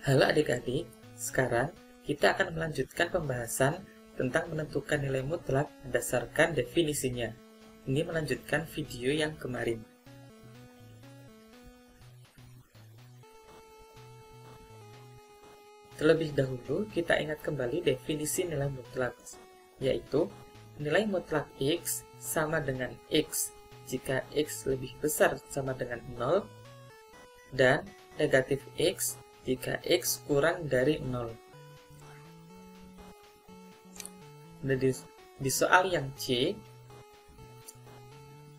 Halo adik-adik, sekarang kita akan melanjutkan pembahasan tentang menentukan nilai mutlak berdasarkan definisinya. Ini melanjutkan video yang kemarin. Terlebih dahulu, kita ingat kembali definisi nilai mutlak, yaitu nilai mutlak X sama dengan X jika X lebih besar sama dengan 0 dan negatif X jika X kurang dari 0. Nah, di soal yang C,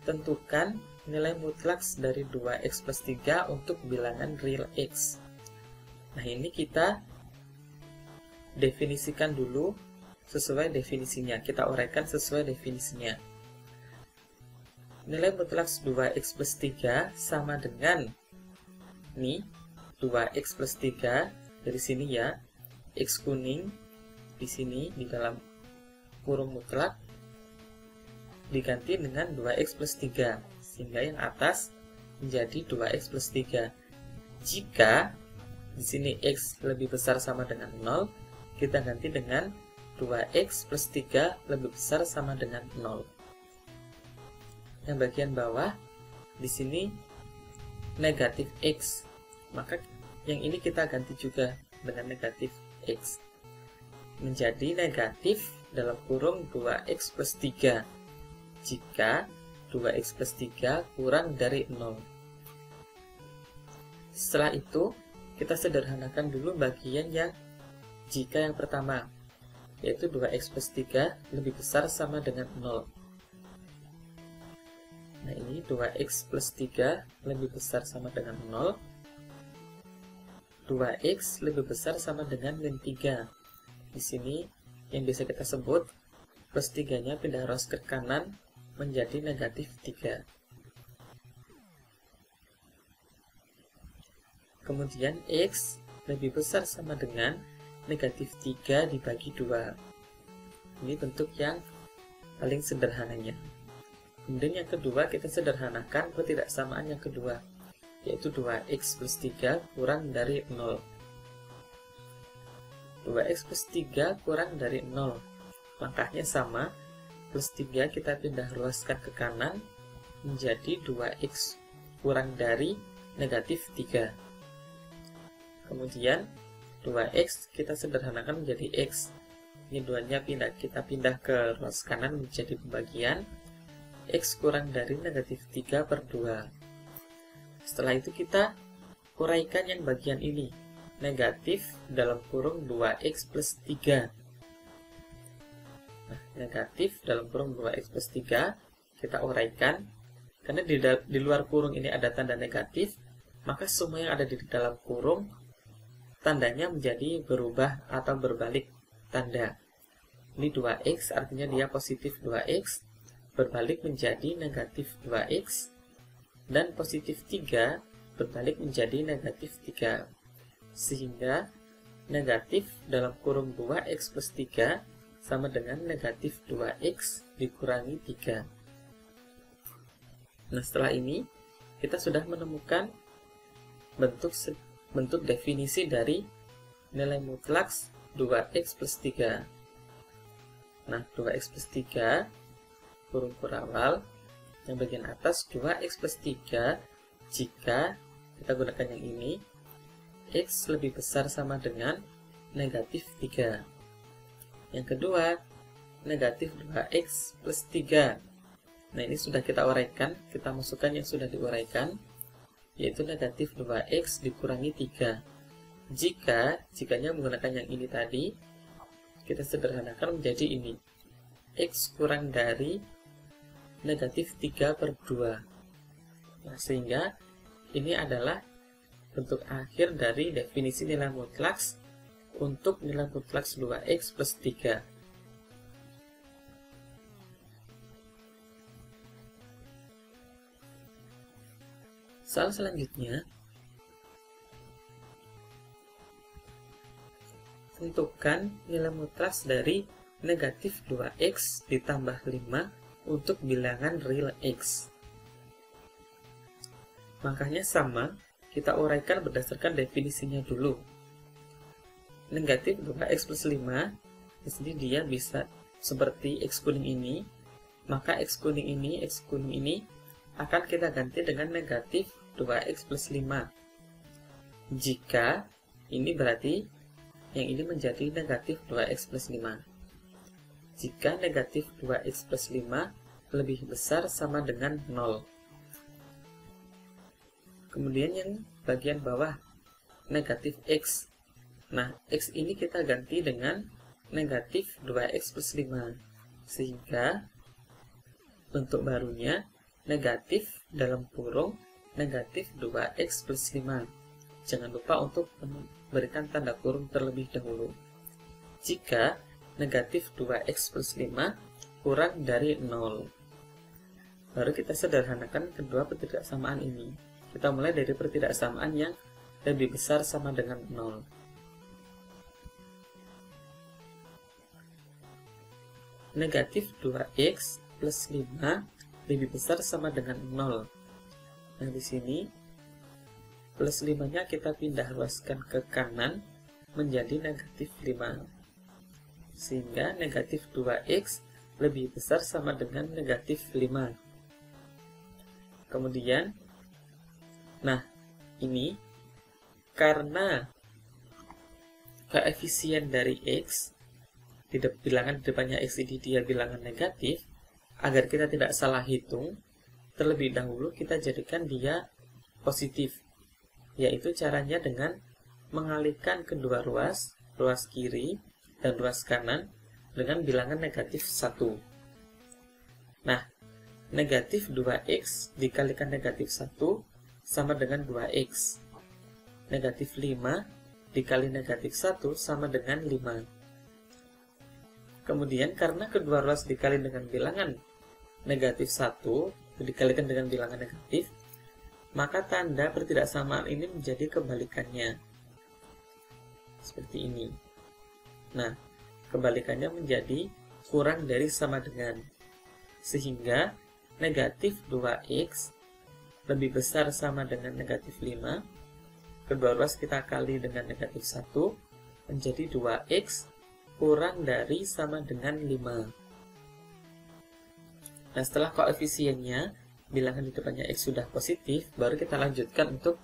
tentukan nilai mutlak dari 2x plus 3 untuk bilangan real X. Nah, ini kita definisikan dulu sesuai definisinya. Kita uraikan sesuai definisinya. Nilai mutlak 2x plus 3 sama dengan nih 2x plus 3 dari sini ya, X kuning di sini di dalam kurung mutlak diganti dengan 2x plus 3 sehingga yang atas menjadi 2x plus 3. Jika di sini X lebih besar sama dengan 0, kita ganti dengan 2x plus 3 lebih besar sama dengan 0. Yang bagian bawah di sini negatif X, maka yang ini kita ganti juga dengan negatif X menjadi negatif dalam kurung 2x plus 3 jika 2x plus 3 kurang dari 0. Setelah itu kita sederhanakan dulu bagian yang jika yang pertama, yaitu 2x plus 3 lebih besar sama dengan 0. Nah, ini 2x plus 3 lebih besar sama dengan 0. 2x lebih besar sama dengan min 3. Di sini yang bisa kita sebut plus 3-nya pindah ruas ke kanan menjadi negatif 3. Kemudian x lebih besar sama dengan negatif 3 dibagi 2. Ini bentuk yang paling sederhananya. Kemudian yang kedua kita sederhanakan ketidaksamaan yang kedua, yaitu 2x plus 3 kurang dari 0. 2x plus 3 kurang dari 0. Langkahnya sama, plus 3 kita pindah ruaskan ke kanan menjadi 2x kurang dari negatif 3. Kemudian 2x kita sederhanakan menjadi x. Ini duanya kita pindah ke ruas kanan menjadi pembagian x kurang dari negatif 3 per 2. Setelah itu kita uraikan yang bagian ini, negatif dalam kurung 2x plus 3. Nah, negatif dalam kurung 2x plus 3 kita uraikan, karena di luar kurung ini ada tanda negatif, maka semua yang ada di dalam kurung tandanya menjadi berubah atau berbalik tanda. Ini 2x artinya dia positif 2x, berbalik menjadi negatif 2x, dan positif 3 berbalik menjadi negatif 3. Sehingga negatif dalam kurung 2x plus 3 sama dengan negatif 2x dikurangi 3. Nah, setelah ini kita sudah menemukan bentuk definisi dari nilai mutlak 2x plus 3. Nah, 2x plus 3 kurung kurawal yang bagian atas 2x plus 3 jika kita gunakan yang ini x lebih besar sama dengan negatif 3. Yang kedua, negatif 2x plus 3. Nah, ini sudah kita uraikan, kita masukkan yang sudah diuraikan, yaitu negatif 2x dikurangi 3. Jikanya menggunakan yang ini tadi, kita sederhanakan menjadi ini, x kurang dari negatif 3 per 2. Nah, sehingga ini adalah bentuk akhir dari definisi nilai mutlak untuk nilai mutlak 2x plus 3. Soal selanjutnya, tentukan nilai mutlak dari negatif 2x ditambah 5 untuk bilangan real X. Langkahnya sama, kita uraikan berdasarkan definisinya dulu. negatif 2x plus 5, di sini dia bisa seperti X kuning ini, maka X kuning ini akan kita ganti dengan negatif 2x plus 5. Jika ini berarti yang ini menjadi negatif 2x plus 5. Jika negatif 2x plus 5 lebih besar sama dengan 0. Kemudian yang bagian bawah, negatif x. Nah, x ini kita ganti dengan negatif 2x plus 5. Sehingga bentuk barunya negatif dalam kurung negatif 2x plus 5. Jangan lupa untuk memberikan tanda kurung terlebih dahulu. Jika negatif 2x plus 5 kurang dari 0. Baru kita sederhanakan kedua pertidaksamaan ini. Kita mulai dari pertidaksamaan yang lebih besar sama dengan 0. Negatif 2x plus 5 lebih besar sama dengan 0. Nah, di sini plus 5-nya kita pindah luaskan ke kanan menjadi negatif 5. Sehingga negatif 2x lebih besar sama dengan negatif 5. Kemudian, nah, ini karena koefisien dari x, bilangan di depannya x ini dia bilangan negatif, agar kita tidak salah hitung, terlebih dahulu kita jadikan dia positif. Yaitu caranya dengan mengalihkan kedua ruas kiri dan ruas kanan dengan bilangan negatif 1. Nah, negatif 2x dikalikan negatif 1 sama dengan 2x. Negatif 5 dikali negatif 1 sama dengan 5. Kemudian karena kedua ruas dikali dengan bilangan negatif 1 dikalikan dengan bilangan negatif, maka tanda pertidaksamaan ini menjadi kebalikannya. Seperti ini. Nah, kebalikannya menjadi kurang dari sama dengan. Sehingga negatif 2x lebih besar sama dengan negatif 5. Kedua ruas kita kali dengan negatif 1 menjadi 2x kurang dari sama dengan 5. Nah, setelah koefisiennya, bilangan di depannya x sudah positif, baru kita lanjutkan untuk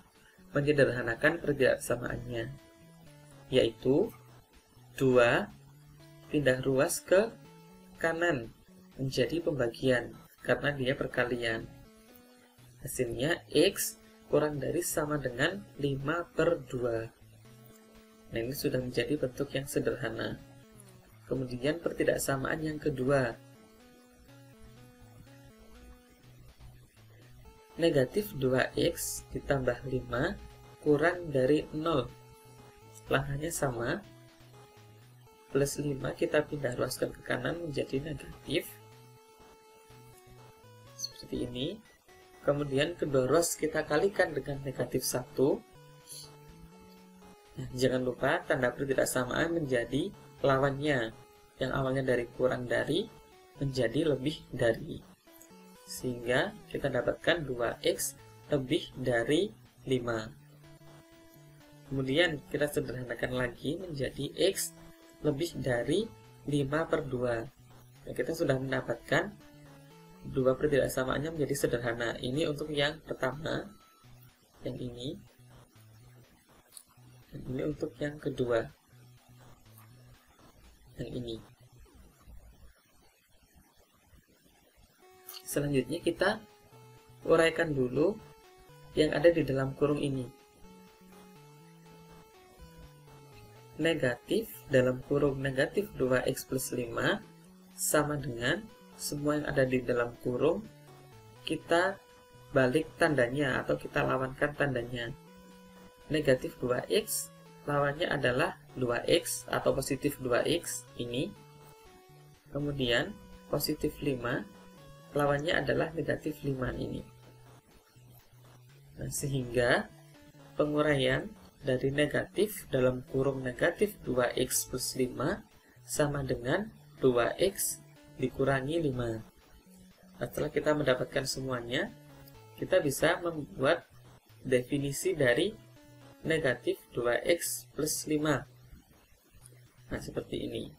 menyederhanakan pertidaksamaannya. Yaitu 2 pindah ruas ke kanan menjadi pembagian, karena dia perkalian. Hasilnya x kurang dari sama dengan 5/2. Nah, ini sudah menjadi bentuk yang sederhana. Kemudian pertidaksamaan yang kedua. Negatif 2x ditambah 5 kurang dari 0. Langkahnya sama. Plus 5 kita pindah ruaskan ke kanan menjadi negatif. Seperti ini. Kemudian kedua ruas kita kalikan dengan negatif 1. Nah, jangan lupa tanda pertidaksamaan menjadi lawannya. Yang awalnya dari kurang dari menjadi lebih dari. Sehingga kita dapatkan 2x lebih dari 5. Kemudian kita sederhanakan lagi menjadi x lebih dari 5/2. Nah, kita sudah mendapatkan dua pertidaksamaannya menjadi sederhana. Ini untuk yang pertama, yang ini, dan ini untuk yang kedua, yang ini. Selanjutnya kita uraikan dulu yang ada di dalam kurung ini. Negatif dalam kurung negatif 2x plus 5 sama dengan semua yang ada di dalam kurung kita balik tandanya atau kita lawankan tandanya. Negatif 2x lawannya adalah 2x atau positif 2x ini. Kemudian positif 5 lawannya adalah negatif 5 ini. Nah, sehingga penguraian dari negatif dalam kurung negatif 2x plus 5 sama dengan 2x dikurangi 5. Nah, setelah kita mendapatkan semuanya, kita bisa membuat definisi dari negatif 2x plus 5. Nah, seperti ini.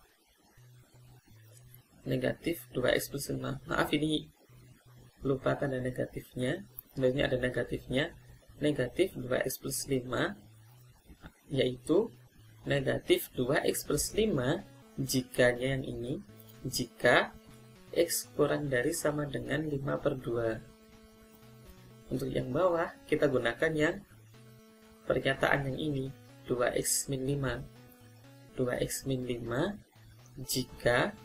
Negatif 2x plus 5. Maaf, ini lupa tanda negatifnya. Sebenarnya ada negatifnya. Negatif 2x plus 5, yaitu negatif 2x plus 5 jikanya yang ini, jika x kurang dari sama dengan 5/2. Untuk yang bawah, kita gunakan yang pernyataan yang ini, 2x min 5. 2x min 5 jika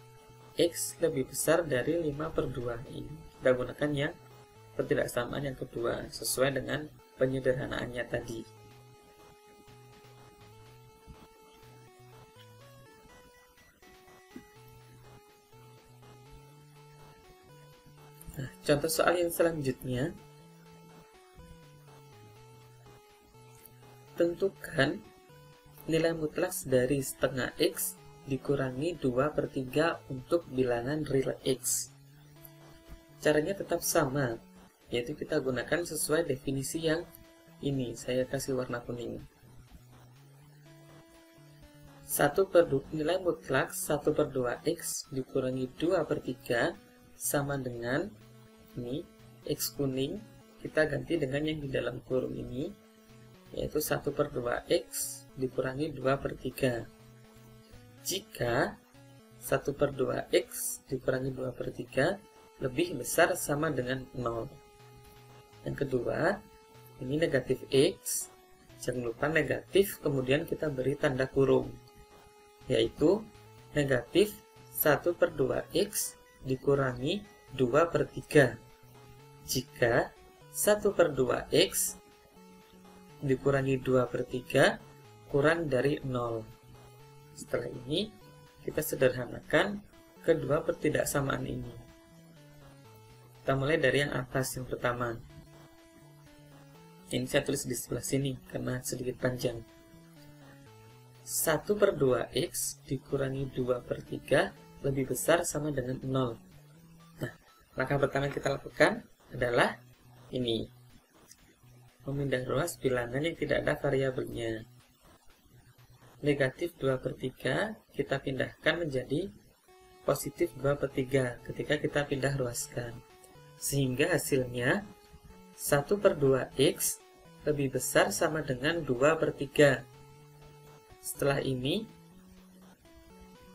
x lebih besar dari 5/2. Ini kita gunakan yang ketidaksamaan yang kedua, sesuai dengan penyederhanaannya tadi. Nah, contoh soal yang selanjutnya, tentukan nilai mutlak dari setengah x dikurangi 2/3 untuk bilangan real x. Caranya tetap sama, yaitu kita gunakan sesuai definisi yang ini, saya kasih warna kuning. Nilai mutlak 1/2x dikurangi 2/3 sama dengan ini, x kuning kita ganti dengan yang di dalam kurung ini, yaitu 1/2x dikurangi 2/3. Jika 1/2x dikurangi 2/3 lebih besar sama dengan 0. Yang kedua, ini negatif x, jangan lupa negatif, kemudian kita beri tanda kurung, yaitu negatif 1/2x dikurangi 2/3. Jika 1/2x dikurangi 2/3 kurang dari 0. Setelah ini, kita sederhanakan kedua pertidaksamaan ini. Kita mulai dari yang atas, yang pertama. Ini saya tulis di sebelah sini, karena sedikit panjang. 1/2x dikurangi 2/3 lebih besar sama dengan 0. Nah, langkah pertama yang kita lakukan adalah ini. Memindah ruas bilangan yang tidak ada variabelnya. Negatif 2/3 kita pindahkan menjadi positif 2/3 ketika kita pindah ruaskan. Sehingga hasilnya 1/2x lebih besar sama dengan 2/3. Setelah ini,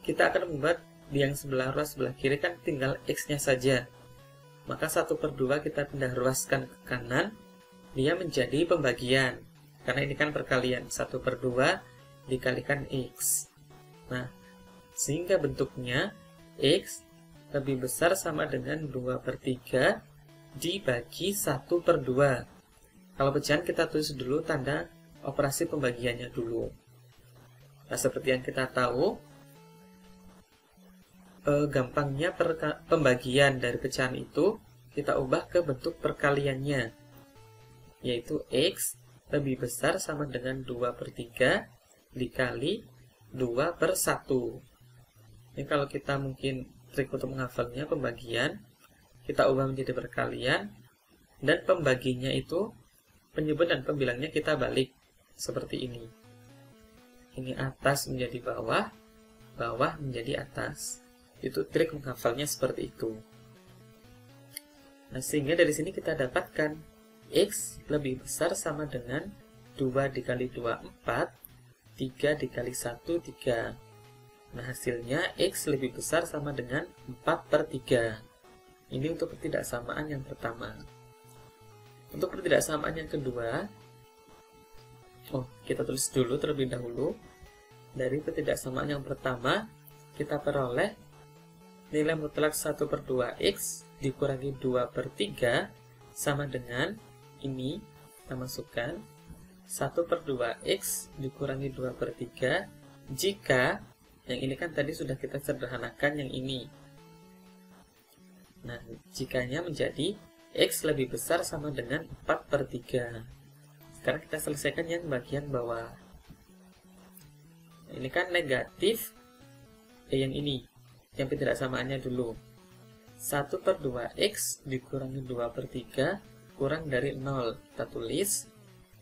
kita akan membuat di yang sebelah ruas sebelah kiri kan tinggal x-nya saja. Maka 1/2 kita pindah ruaskan ke kanan, dia menjadi pembagian. Karena ini kan perkalian, 1/2 dikalikan x. Nah, sehingga bentuknya x lebih besar sama dengan 2/3 dibagi 1/2. Kalau pecahan kita tulis dulu tanda operasi pembagiannya dulu. Nah, seperti yang kita tahu, gampangnya pembagian dari pecahan itu kita ubah ke bentuk perkaliannya, yaitu x lebih besar sama dengan 2/3 dikali 2/1. Ini kalau kita mungkin trik untuk menghafalnya pembagian, kita ubah menjadi perkalian, dan pembaginya itu penyebut dan pembilangnya kita balik seperti ini. Ini atas menjadi bawah, bawah menjadi atas. Itu trik menghafalnya seperti itu. Nah, sehingga dari sini kita dapatkan x lebih besar sama dengan 2 dikali 2, 4, 3 dikali 1, 3. Nah, hasilnya x lebih besar sama dengan 4/3. Ini untuk pertidaksamaan yang pertama. Untuk pertidaksamaan yang kedua, kita tulis dulu terlebih dahulu. Dari pertidaksamaan yang pertama, kita peroleh nilai mutlak 1/2x dikurangi 2/3 sama dengan ini. Kita masukkan 1/2x dikurangi 2/3 jika yang ini kan tadi sudah kita sederhanakan yang ini. Nah, jikanya menjadi x lebih besar sama dengan 4/3. Sekarang kita selesaikan yang bagian bawah. Ini kan negatif, yang ini, yang ketidaksamaannya dulu. 1/2x dikurangi 2/3 kurang dari 0. Kita tulis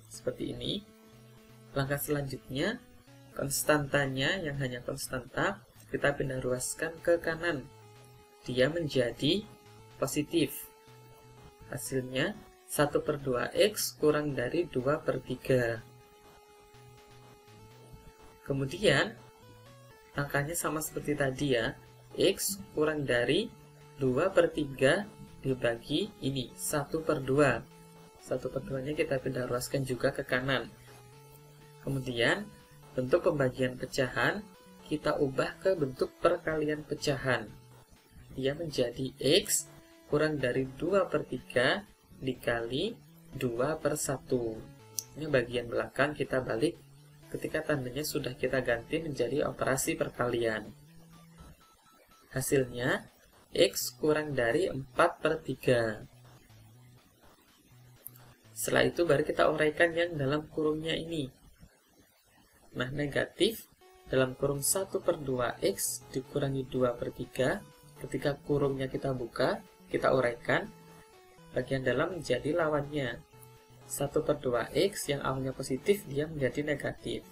seperti ini. Langkah selanjutnya, konstantanya yang hanya konstanta, kita pindah ruaskan ke kanan. Dia menjadi positif. Hasilnya 1/2x kurang dari 2/3. Kemudian, angkanya sama seperti tadi ya. X kurang dari 2/3 dibagi ini, 1/2. 1/2-nya kita pindah ruaskan juga ke kanan. Kemudian, bentuk pembagian pecahan kita ubah ke bentuk perkalian pecahan. Dia menjadi X kurang dari 2/3 dikali 2/1. Ini bagian belakang kita balik ketika tandanya sudah kita ganti menjadi operasi perkalian. Hasilnya, X kurang dari 4/3. Setelah itu baru kita uraikan yang dalam kurungnya ini. Nah, negatif dalam kurung 1/2x dikurangi 2/3. Ketika kurungnya kita buka, kita uraikan. Bagian dalam menjadi lawannya. 1/2x yang awalnya positif, dia menjadi negatif.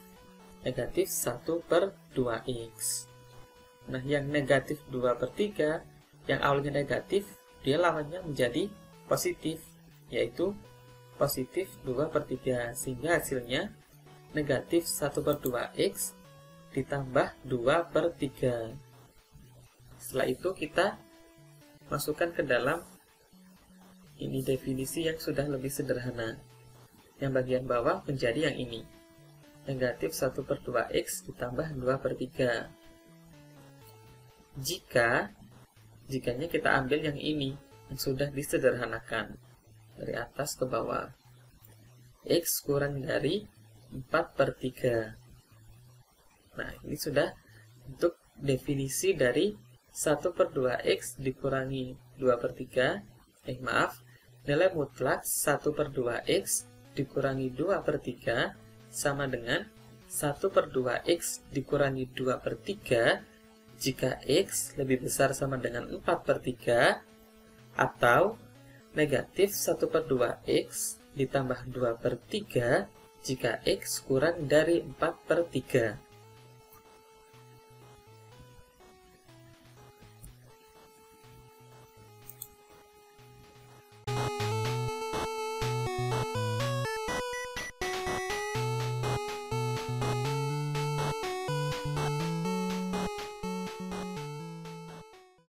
Negatif 1/2x. Nah, yang negatif 2/3, yang awalnya negatif, dia lawannya menjadi positif, yaitu positif 2/3. Sehingga hasilnya negatif 1/2x ditambah 2/3. Setelah itu kita masukkan ke dalam ini definisi yang sudah lebih sederhana. Yang bagian bawah menjadi yang ini. Negatif 1/2x ditambah 2/3. Jikanya kita ambil yang ini, yang sudah disederhanakan. Dari atas ke bawah. X kurang dari 4/3. Nah, ini sudah untuk definisi dari 1/2x dikurangi 2/3. Nilai mutlak 1/2x dikurangi 2/3 sama dengan 1/2x dikurangi 2/3 jika x lebih besar sama dengan 4/3, atau negatif 1/2x ditambah 2/3 jika x kurang dari 4/3.